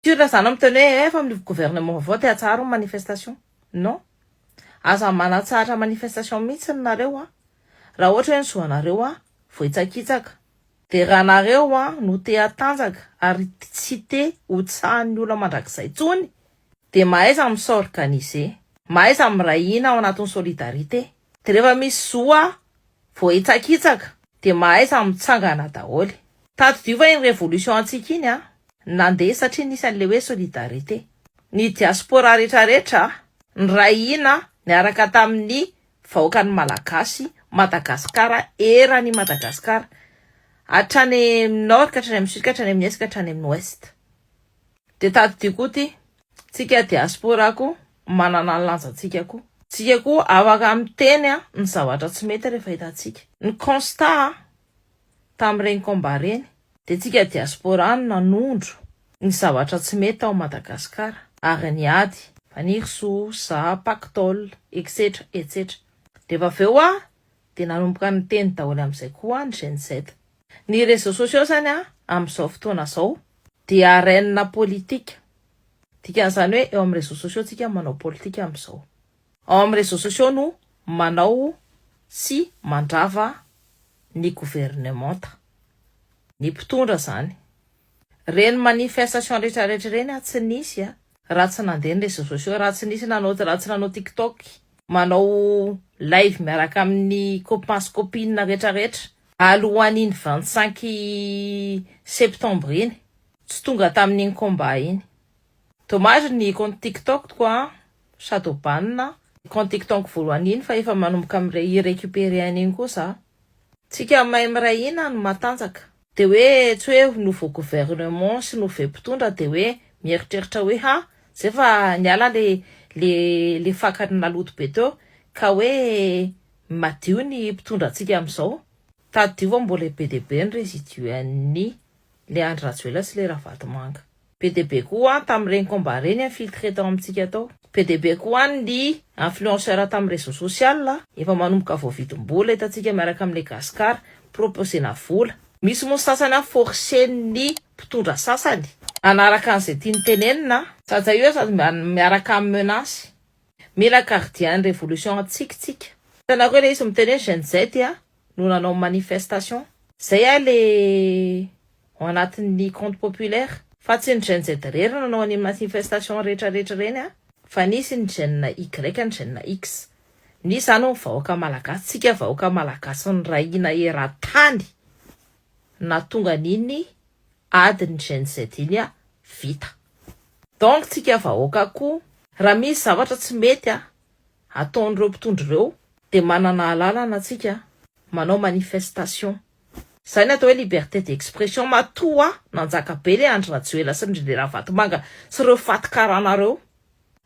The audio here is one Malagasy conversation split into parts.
Tira zany miteny hoe efa amin'ny gouvernement vaovao te hatsara manifestation. Non. Aza manatsara manifestation mihitsy nareo raha ohatra hoe nisoanareo voitsakitsaka. De raha nareo no te hatanjaka ary tsy te ho tsahan'ny olona mandrakizay tsony, de mahaiza misorganiser, mahaiza mirahina ao anatin'ny solidarité. De rehefa misy zoa voitsakitsaka de mahaiza mitsangana daholo. Tady dio fa iny révolution antsika iny nandeha satria nisy an'le hoe solidarité. Ny diaspora rehetrarehetra nirahina niaraka tamin'ny vahoakan'ny malagasy Madagasikara, eran'ny Madagasikara, hatrany nord ka hatrany amin'ny sud ka hatrany amin'ny est ka hatrany amin'ny ouest. De tady dio koa ty, tsika diaspora ko manana ny lanjantsika ko. Tsika ko afaka miteny ny zavatra tsy mety rehefa hitantsika. Ny constat tamin'ireny combat reny, de tsika diaspora nanondro ny zavatra tsy mety ao Madagasikara, ary niady Vanirso, Za, Pactol, etc etc. De aveo de nanomboka ny teny daholo amin'izay koa ny Gen Z. Ny réseaux sociaux zany amin'izao fotoana zao de arène politique. Dikan'izany hoe eo amin'ny réseaux sociaux tsika manao politika amin'izao. Ao amin'ny réseaux sociaux no manao sy mandrava ny gouvernement, ny mpitondra zany. Reny manifestation rehetrarehetra reny tsy nisy raha tsy nandeha ny réseaux sociaux, raha tsy nisy raha tsy nanao TikTok, manao live miaraka amin'ny copain sy copine rehetrarehetra alohan'iny 25 septembre iny, tsy tonga tamin'iny combat iny. Dommage ny compte TikTok quoi Shadowban, compte TikTok voalohany iny fa efa manomboka récupérer an'iny kosa. Tsika mahay mirahina no matanjaka. De hoe tsy hoe nouveau gouvernement sy nouveau mpitondra de hoe mieritreritra hoe zay fa niala le fakany naloto be teo ka hoe madio ny mpitondrantsika amin'izao. Tady dio fa mbola PDB ny résiduan'ny le Andry Rajoelina sy le Ravatomanga. PDB koa tamin'ireny combat reny infiltré tao amintsika tao. PDB koa ny influenceur tamin'ny réseau social efa manomboka voavidim-bola hitantsika miaraka amin'le Gasikara proposena vola. Misy moa sasany forcé ny mpitondra sasany anaraka an'izay tiany tenenina satria io sady miaraka amin'ny menace. Mila gardien révolution antsika. Tanako le izy miteny hoe Gen Z no nanao manifestation. Zay le ao anatin'ny compte populaire. Fa tsy ny Gen Z rery nanao ny manifestation rehetrarehetra reny fa nisy ny Gen Y, ny Gen X. Nisy zany ny vahoaka malagasy, tsika vahoaka malagasy ny rahina eran-tany na tonga n'iny adiny Gen Z iny vita. Donc tsika vahoaka ko raha misy zavatra tsy mety ataon'ireo mpitondra ireo de manana alalana tsika manao manifestation. Zany atao hoe liberté d'expression. Matoa nanjaka be le Andry Rajoelina sy le Ravatomanga sy ireo fatikaranareo.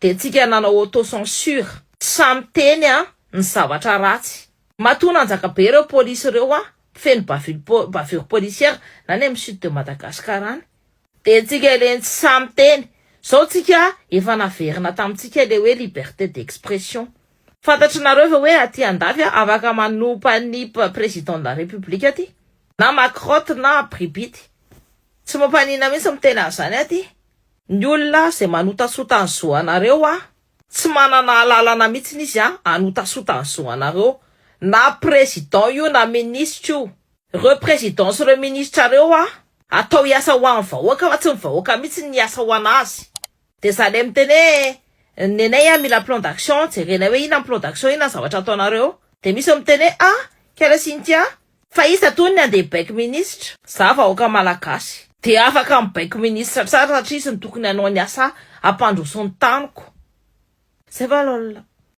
De tsika nanao autocensure, samy teny ny zavatra ratsy. Matoa nanjaka be ireo polisy ireo feno bavure policière na ny amin'ny sud de Madagascar any. De tsika le samy teny. Zao tsika efa naverina tamintsika le hoe liberté d'expression. Fantatrinareo fa hoe aty andafy afaka manompa ny président de la république aty na Macrotte na Bribity. Tsy mampanina mihitsy miteny an'izany aty. Ny olona zay manotasota ny zoanareo tsy manana alalana mihitsy izy anotasota ny zoanareo. Na président io na ministre io. Ireo président sy ireo ministre reo atao hiasa ho an'ny vahoaka fa tsy ny vahoaka mihitsy ny hiasa ho anazy. De zany miteny nenay mila plan d'action, jerena hoe ina plan d'action, ina zavatra ataonareo. De misy miteny Kela Cynthia fa isa tony andeha baik ministre. Za vahoaka malagasy de afaka amin'ny baik ministre tsara satria izy ny tokony hanao ny asa ampandroso ny taniko. Zay va lol.